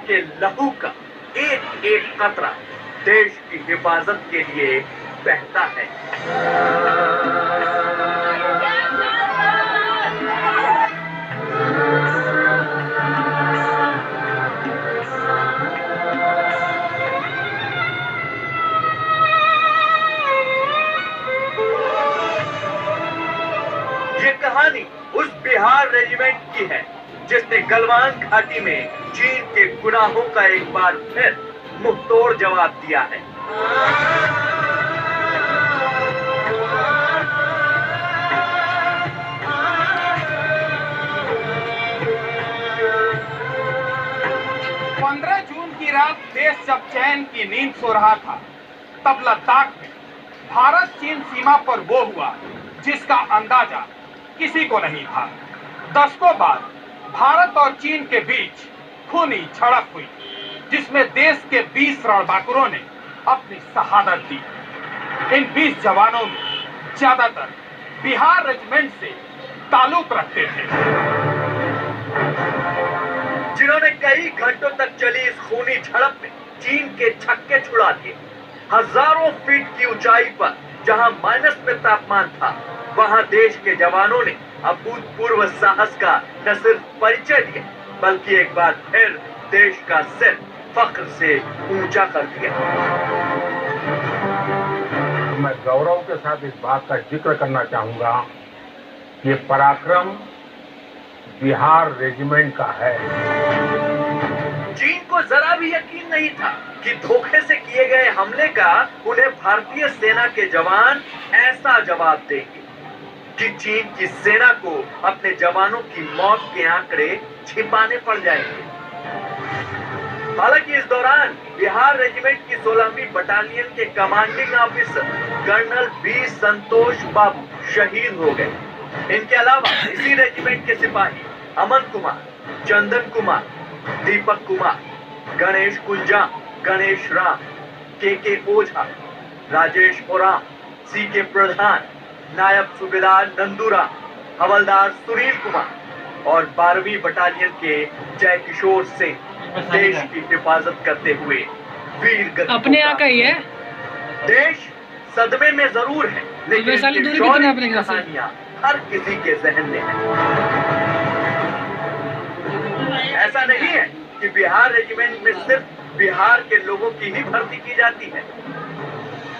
के लहू का एक एक कतरा देश की हिफाजत के लिए बहता है। ये कहानी उस बिहार रेजिमेंट की है जिसने गलवान घाटी में चीन के गुनाहों का एक बार फिर मुंहतोड़ जवाब दिया है। जून की रात देश जब चैन की नींद सो रहा था, तब लद्दाख में भारत चीन सीमा पर वो हुआ जिसका अंदाजा किसी को नहीं था। दशकों बाद भारत और चीन के बीच खूनी झड़प हुई, जिसमें देश के 20 रणबांकुरों ने अपनी शहादत दी। इन 20 जवानों में ज्यादातर बिहार रेजिमेंट से ताल्लुक रखते थे, जिन्होंने कई घंटों तक चली इस खूनी झड़प में चीन के छक्के छुड़ा दिए। हजारों फीट की ऊंचाई पर जहां माइनस में तापमान था, वहां देश के जवानों ने अभूतपूर्व साहस का न सिर्फ परिचय दिया, बल्कि एक बार फिर देश का सिर फख्र से ऊंचा कर दिया। मैं गौरव के साथ इस बात का जिक्र करना चाहूंगा कि पराक्रम बिहार रेजिमेंट का है। चीन को जरा भी यकीन नहीं था कि धोखे से किए गए हमले का उन्हें भारतीय सेना के जवान ऐसा जवाब देंगे कि चीन की सेना को अपने जवानों की मौत के आंकड़े छिपाने पड़ जाएंगे। हालांकि इस दौरान बिहार रेजिमेंट की 16वीं बटालियन के कमांडिंग ऑफिसर कर्नल बी संतोष बाबू शहीद हो गए। इनके अलावा इसी रेजिमेंट के सिपाही अमन कुमार, चंदन कुमार, दीपक कुमार, गणेश कुंजा, गणेश राम, के ओझा, राजेश ओराम, सी के प्रधान, नायब सूबेदार नंदूराम, हवलदार सुनील कुमार और 12वीं बटालियन के जय किशोर सिंह देश की हिफाजत करते हुए वीर गति अपने यहाँ का ही है। देश सदमे में जरूर है, लेकिन इनकी शौर्य की कहानियां हर किसी के जहन में है। ऐसा नहीं है कि बिहार रेजिमेंट में सिर्फ बिहार के लोगों की ही भर्ती की जाती है।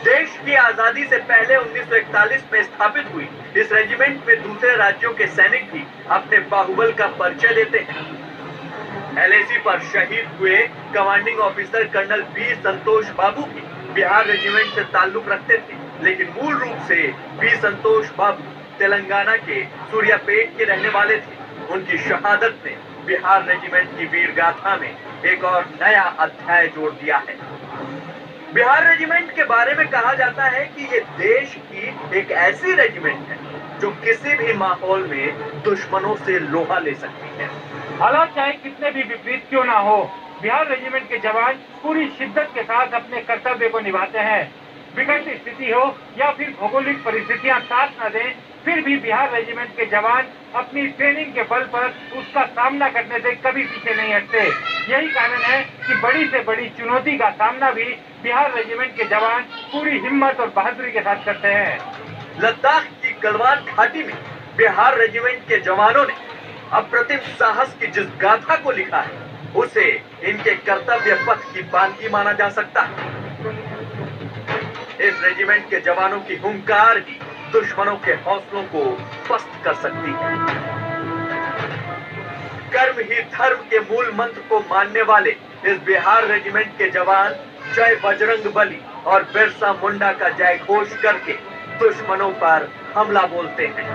देश की आजादी से पहले 1941 में स्थापित हुई इस रेजिमेंट में दूसरे राज्यों के सैनिक भी अपने बाहुबल का परिचय देते हैं। LAC पर शहीद हुए कमांडिंग ऑफिसर कर्नल बी संतोष बाबू भी बिहार रेजिमेंट से ताल्लुक रखते थे, लेकिन मूल रूप से बी संतोष बाबू तेलंगाना के सूर्यापेट के रहने वाले थे। उनकी शहादत ने बिहार रेजिमेंट की वीर गाथा में एक और नया अध्याय जोड़ दिया है। बिहार रेजिमेंट के बारे में कहा जाता है कि ये देश की एक ऐसी रेजिमेंट है जो किसी भी माहौल में दुश्मनों से लोहा ले सकती है। हालात चाहे कितने भी विपरीत क्यों ना हो, बिहार रेजिमेंट के जवान पूरी शिद्दत के साथ अपने कर्तव्य को निभाते हैं। विकट स्थिति हो या फिर भौगोलिक परिस्थितियां साथ न दें, फिर भी बिहार रेजिमेंट के जवान अपनी ट्रेनिंग के बल पर उसका सामना करने से कभी पीछे नहीं हटते। यही कारण है कि बड़ी से बड़ी चुनौती का सामना भी बिहार रेजिमेंट के जवान पूरी हिम्मत और बहादुरी के साथ करते हैं। लद्दाख की गलवान घाटी में बिहार रेजिमेंट के जवानों ने अप्रतिम साहस की जिस गाथा को लिखा है, उसे इनके कर्तव्य पथ की बानगी माना जा सकता है। इस रेजिमेंट के जवानों की हुंकार ही दुश्मनों के हौसलों को पस्त कर सकती है। कर्म ही धर्म के मूल मंत्र को मानने वाले इस बिहार रेजिमेंट के जवान जय बजरंग बली और बिरसा मुंडा का जय घोष करके दुश्मनों पर हमला बोलते हैं।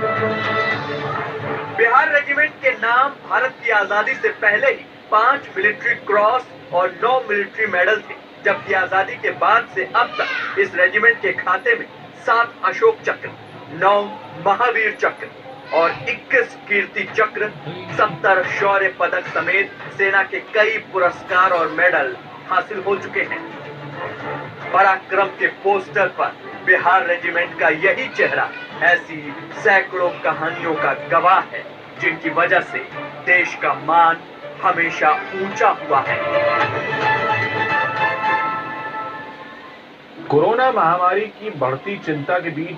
बिहार रेजिमेंट के नाम भारत की आजादी से पहले ही 5 मिलिट्री क्रॉस और 9 मिलिट्री मेडल थे, जबकि आजादी के बाद से अब तक इस रेजिमेंट के खाते में 7 अशोक चक्र, 9 महावीर चक्र और 21 कीर्ति चक्र, 70 शौर्य पदक समेत सेना के कई पुरस्कार और मेडल हासिल हो चुके हैं। पराक्रम के पोस्टर पर बिहार रेजिमेंट का यही चेहरा ऐसी सैकड़ों कहानियों का गवाह है, जिनकी वजह से देश का मान हमेशा ऊंचा हुआ है। कोरोना महामारी की बढ़ती चिंता के बीच